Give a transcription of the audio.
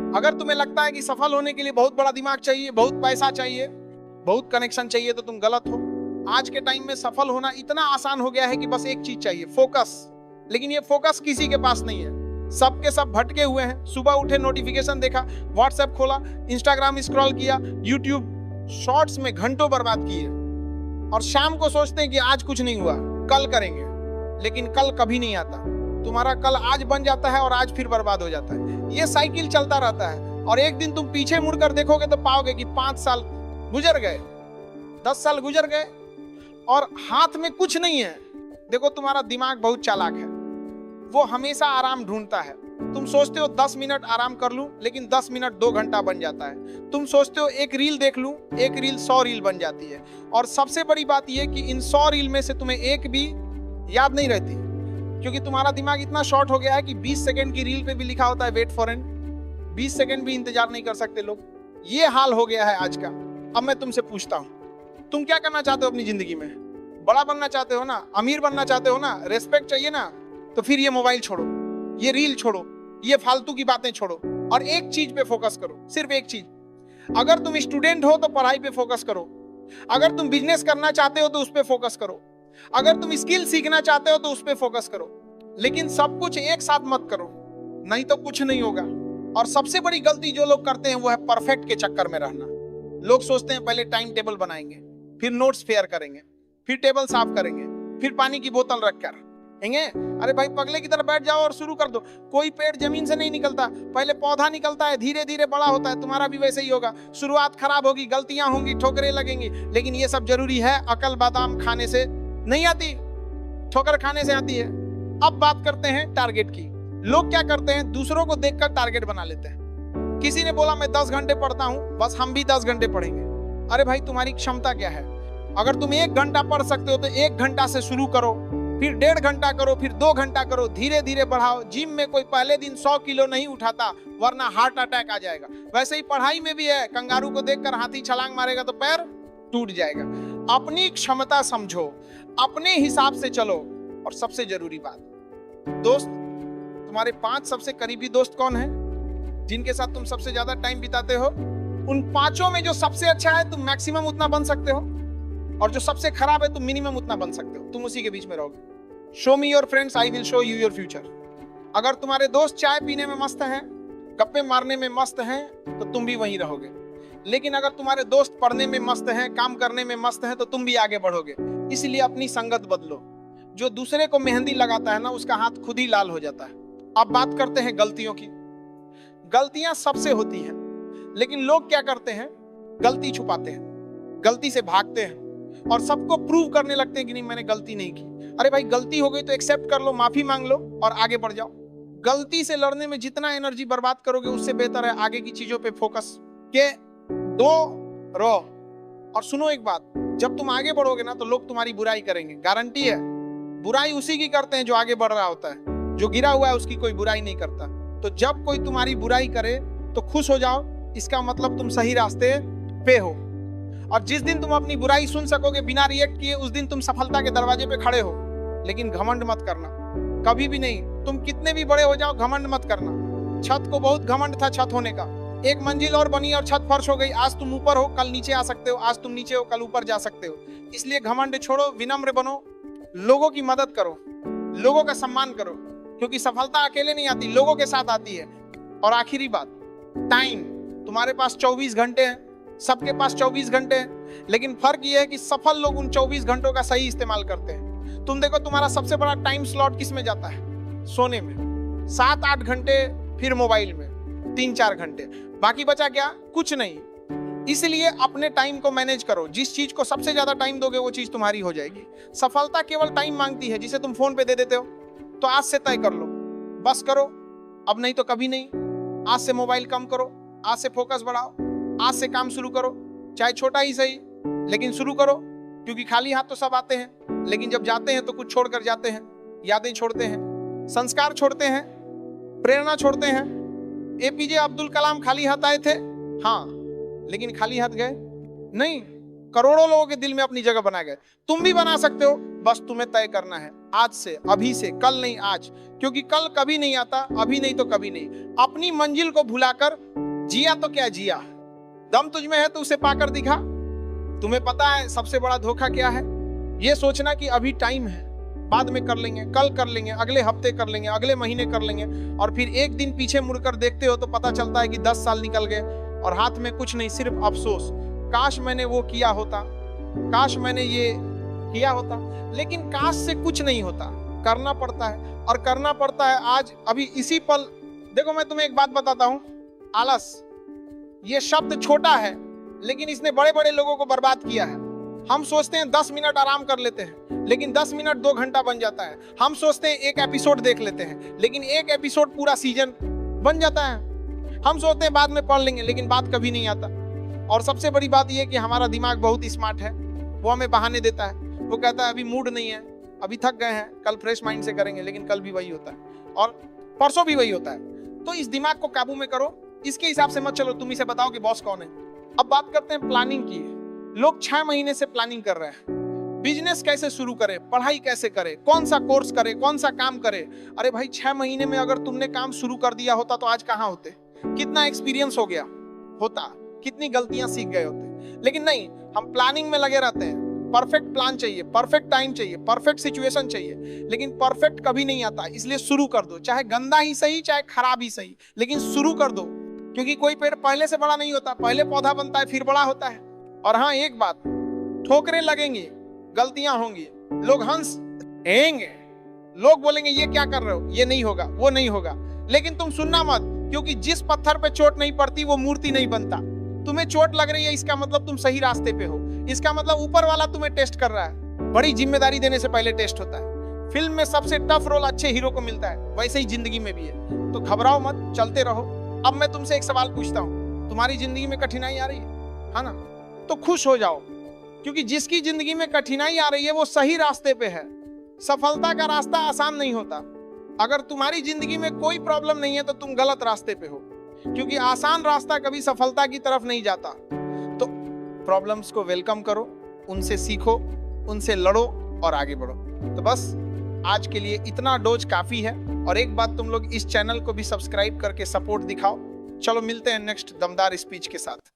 अगर तुम्हें लगता है कि सफल होने के लिए बहुत बड़ा दिमाग चाहिए, बहुत पैसा चाहिए, बहुत कनेक्शन चाहिए, तो तुम गलत हो। आज के टाइम में सफल होना इतना आसान हो गया है कि बस एक चीज चाहिए, फोकस। लेकिन ये फोकस किसी के पास नहीं है। सबके सब भटके हुए हैं। सुबह उठे, नोटिफिकेशन देखा, व्हाट्सएप खोला, इंस्टाग्राम स्क्रॉल किया, यूट्यूब शॉर्ट्स में घंटों बर्बाद किए, और शाम को सोचते हैं कि आज कुछ नहीं हुआ, कल करेंगे। लेकिन कल कभी नहीं आता। तुम्हारा कल आज बन जाता है और आज फिर बर्बाद हो जाता है। ये साइकिल चलता रहता है, और एक दिन तुम पीछे मुड़कर देखोगे तो पाओगे कि 5 साल गुजर गए, 10 साल गुजर गए, और हाथ में कुछ नहीं है। देखो, तुम्हारा दिमाग बहुत चालाक है, वो हमेशा आराम ढूंढता है। तुम सोचते हो 10 मिनट आराम कर लूं, लेकिन 10 मिनट 2 घंटा बन जाता है। तुम सोचते हो एक रील देख लूं, एक रील 100 रील बन जाती है। और सबसे बड़ी बात यह कि इन 100 रील में से तुम्हें एक भी याद नहीं रहती, क्योंकि तुम्हारा दिमाग इतना शॉर्ट हो गया है कि 20 सेकंड की रील पे भी लिखा होता है वेट फॉर एन। 20 सेकंड भी इंतजार नहीं कर सकते लोग। ये हाल हो गया है आज का। अब मैं तुमसे पूछता हूं, तुम क्या करना चाहते हो अपनी जिंदगी में? बड़ा बनना चाहते हो ना, अमीर बनना चाहते हो ना, रेस्पेक्ट चाहिए ना, तो फिर ये मोबाइल छोड़ो, ये रील छोड़ो, ये फालतू की बातें छोड़ो, और एक चीज पे फोकस करो, सिर्फ एक चीज। अगर तुम स्टूडेंट हो तो पढ़ाई पे फोकस करो, अगर तुम बिजनेस करना चाहते हो तो उस पे फोकस करो, अगर तुम स्किल सीखना चाहते हो तो उस पे फोकस करो। लेकिन सब कुछ एक साथ मत करो, नहीं तो कुछ नहीं होगा। और सबसे बड़ी गलती जो लोग करते हैं वो है परफेक्ट के चक्कर में रहना। लोग सोचते हैं पहले टाइम टेबल बनाएंगे, फिर नोट्स फेयर करेंगे, फिर टेबल साफ करेंगे, फिर पानी की बोतल रखकर हेंगे। अरे भाई, पगले की तरह बैठ जाओ और शुरू कर दो। कोई पेड़ जमीन से नहीं निकलता, पहले पौधा निकलता है, धीरे धीरे बड़ा होता है। तुम्हारा भी वैसे ही होगा। शुरुआत खराब होगी, गलतियां होंगी, ठोकरें लगेंगी, लेकिन ये सब जरूरी है। अकल बादाम खाने से नहीं आती, ठोकर खाने से आती है। अब बात करते हैं टारगेट की। लोग क्या करते हैं, दूसरों को देखकर टारगेट बना लेते हैं। किसी ने बोला मैं 10 घंटे पढ़ता हूं, बस हम भी 10 घंटे पढ़ेंगे। अरे भाई, तुम्हारी क्षमता क्या है? अगर तुम 1 घंटा पढ़ सकते हो तो 1 घंटा से शुरू करो, फिर 1.5 घंटा करो, फिर 2 घंटा करो, धीरे धीरे बढ़ाओ। जिम में कोई पहले दिन 100 किलो नहीं उठाता, वरना हार्ट अटैक आ जाएगा। वैसे ही पढ़ाई में भी है। कंगारू को देखकर हाथी छलांग मारेगा तो पैर टूट जाएगा। अपनी क्षमता समझो, अपने हिसाब से चलो। और सबसे जरूरी बात, दोस्त, तुम्हारे 5 सबसे करीबी दोस्त कौन है, जिनके साथ तुम सबसे ज्यादा टाइम बिताते हो? उन 5 में जो सबसे अच्छा है तुम मैक्सिमम उतना बन सकते हो, और जो सबसे खराब है तुम मिनिमम उतना बन सकते हो। तुम उसी के बीच में रहोगे। Show me your friends, I will show you your future. अगर तुम्हारे दोस्त चाय पीने में मस्त हैं, गप्पे मारने में मस्त हैं, तो तुम भी वहीं रहोगे। लेकिन अगर तुम्हारे दोस्त पढ़ने में मस्त हैं, काम करने में मस्त हैं, तो तुम भी आगे बढ़ोगे। इसलिए अपनी संगत बदलो। जो दूसरे को मेहंदी लगाता है ना, उसका हाथ खुद ही लाल हो जाता है। अब बात करते हैं गलतियों की। गलतियां सबसे होती हैं, लेकिन लोग क्या करते हैं, गलती छुपाते हैं, गलती से भागते हैं, और सबको प्रूव करने लगते हैं कि नहीं, मैंने गलती नहीं की। अरे भाई, गलती हो गई तो एक्सेप्ट कर लो, माफी मांग लो और आगे बढ़ जाओ। गलती से लड़ने में जितना एनर्जी बर्बाद करोगे, उससे बेहतर है आगे की चीजों पे फोकस के दो रहो। और सुनो एक बात, जब तुम आगे बढ़ोगे ना, तो लोग तुम्हारी बुराई करेंगे, गारंटी है। बुराई उसी की करते हैं जो आगे बढ़ रहा होता है। जो गिरा हुआ है उसकी कोई बुराई नहीं करता। तो जब कोई तुम्हारी बुराई करे तो खुश हो जाओ, इसका मतलब तुम सही रास्ते पे हो। और जिस दिन तुम अपनी बुराई सुन सकोगे बिना रिएक्ट किए, उस दिन तुम सफलता के दरवाजे पे खड़े हो। लेकिन घमंड मत करना, कभी भी नहीं। तुम कितने भी बड़े हो जाओ, घमंड मत करना। छत को बहुत घमंड था छत होने का। 1 मंजिल और बनी और छत फर्श हो गई। आज तुम ऊपर हो, कल नीचे आ सकते हो। आज तुम नीचे हो, कल ऊपर जा सकते हो। इसलिए घमंड छोड़ो, विनम्र बनो, लोगों की मदद करो, लोगों का सम्मान करो, क्योंकि सफलता अकेले नहीं आती, लोगों के साथ आती है। और आखिरी बात, टाइम। तुम्हारे पास 24 घंटे हैं, सबके पास 24 घंटे हैं, लेकिन फर्क यह है कि सफल लोग उन 24 घंटों का सही इस्तेमाल करते हैं। तुम देखो, तुम्हारा सबसे बड़ा टाइम स्लॉट किस में जाता है? सोने में 7-8 घंटे, फिर मोबाइल में 3-4 घंटे, बाकी बचा क्या? कुछ नहीं। इसलिए अपने टाइम को मैनेज करो। जिस चीज को सबसे ज्यादा टाइम दोगे, वो चीज तुम्हारी हो जाएगी। सफलता केवल टाइम मांगती है, जिसे तुम फोन पे दे देते हो। तो आज से तय कर लो, बस करो, अब नहीं तो कभी नहीं। आज से मोबाइल कम करो, आज से फोकस बढ़ाओ, आज से काम शुरू करो, चाहे छोटा ही सही, लेकिन शुरू करो। क्योंकि खाली हाथ तो सब आते हैं, लेकिन जब जाते हैं तो कुछ छोड़कर जाते हैं। यादें छोड़ते हैं, संस्कार छोड़ते हैं, प्रेरणा छोड़ते हैं। APJ अब्दुल कलाम खाली हाथ आए थे, हाँ, लेकिन खाली हाथ गए नहीं। करोड़ों लोगों के दिल में अपनी जगह बना गए। तुम भी बना सकते हो, बस तुम्हें तय करना है आज से, अभी से, कल नहीं आज, क्योंकि कल कभी नहीं आता, अभी नहीं तो कभी नहीं। अपनी मंजिल को भुलाकर जिया तो क्या जिया, दम तुझ में है तो उसे पाकर दिखा। तुम्हें पता है सबसे बड़ा धोखा क्या है? ये सोचना कि अभी टाइम है, बाद में कर लेंगे, कल कर लेंगे, अगले हफ्ते कर लेंगे, अगले महीने कर लेंगे, और फिर एक दिन पीछे मुड़कर देखते हो तो पता चलता है कि 10 साल निकल गए और हाथ में कुछ नहीं, सिर्फ अफसोस, काश मैंने वो किया होता, काश मैंने ये किया होता। लेकिन काश से कुछ नहीं होता, करना पड़ता है, और करना पड़ता है आज, अभी इसी पल। देखो मैं तुम्हें एक बात बताता हूं, आलस ये शब्द छोटा है लेकिन इसने बड़े बड़े लोगों को बर्बाद किया है। हम सोचते हैं 10 मिनट आराम कर लेते हैं, लेकिन 10 मिनट 2 घंटा बन जाता है। हम सोचते हैं एक एपिसोड देख लेते हैं, लेकिन एक एपिसोड पूरा सीजन बन जाता है। हम सोचते हैं बाद में पढ़ लेंगे, लेकिन बात कभी नहीं आता। और सबसे बड़ी बात यह है कि हमारा दिमाग बहुत स्मार्ट है, वो हमें बहाने देता है। वो कहता है अभी मूड नहीं है, अभी थक गए हैं, कल फ्रेश माइंड से करेंगे, लेकिन कल भी वही होता है और परसों भी वही होता है। तो इस दिमाग को काबू में करो, इसके हिसाब से मत चलो। तुम इसे बताओ कि बॉस कौन है। अब बात करते हैं प्लानिंग की। लोग 6 महीने से प्लानिंग कर रहे हैं, बिजनेस कैसे शुरू करे, पढ़ाई कैसे करे, कौन सा कोर्स करे, कौन सा काम करे। अरे भाई 6 महीने में अगर तुमने काम शुरू कर दिया होता तो आज कहाँ होते, कितना एक्सपीरियंस हो गया होता, कितनी गलतियां सीख गए होते। लेकिन नहीं, हम प्लानिंग में लगे रहते हैं। परफेक्ट प्लान चाहिए, परफेक्ट टाइम चाहिए, परफेक्ट सिचुएशन चाहिए, लेकिन परफेक्ट कभी नहीं आता। इसलिए शुरू कर दो, चाहे गंदा ही सही, चाहे खराब ही सही, लेकिन शुरू कर दो। क्योंकि कोई पेड़ पहले से बड़ा नहीं होता, पहले पौधा बनता है फिर बड़ा होता है। और हाँ एक बात, ठोकरें लगेंगी, गलतियां होंगी, लोग हंसेंगे, लोग बोलेंगे ये क्या कर रहे हो, ये नहीं होगा, वो नहीं होगा, लेकिन तुम सुनना मत, क्योंकि जिस पत्थर पे चोट नहीं पड़ती वो मूर्ति नहीं बनता। तुम्हें चोट लग रही है, इसका मतलब तुम सही रास्ते पे हो, इसका मतलब ऊपर वाला तुम्हें टेस्ट कर रहा है। बड़ी जिम्मेदारी देने से पहले टेस्ट होता है। फिल्म में सबसे टफ रोल अच्छे हीरो को मिलता है, वैसे ही जिंदगी में भी है। तो घबराओ मत, चलते रहो। अब मैं तुमसे एक सवाल पूछता हूँ, तुम्हारी जिंदगी में कठिनाई आ रही है ना? तो खुश हो जाओ, क्योंकि जिसकी जिंदगी में कठिनाई आ रही है वो सही रास्ते पे है। सफलता का रास्ता आसान नहीं होता। अगर तुम्हारी जिंदगी में कोई प्रॉब्लम नहीं है तो तुम गलत रास्ते पे हो, क्योंकि आसान रास्ता कभी सफलता की तरफ नहीं जाता। तो प्रॉब्लम्स को वेलकम करो, उनसे सीखो, उनसे लड़ो और आगे बढ़ो। तो बस आज के लिए इतना डोज काफी है। और एक बात, तुम लोग इस चैनल को भी सब्सक्राइब करके सपोर्ट दिखाओ। चलो मिलते हैं नेक्स्ट दमदार स्पीच के साथ।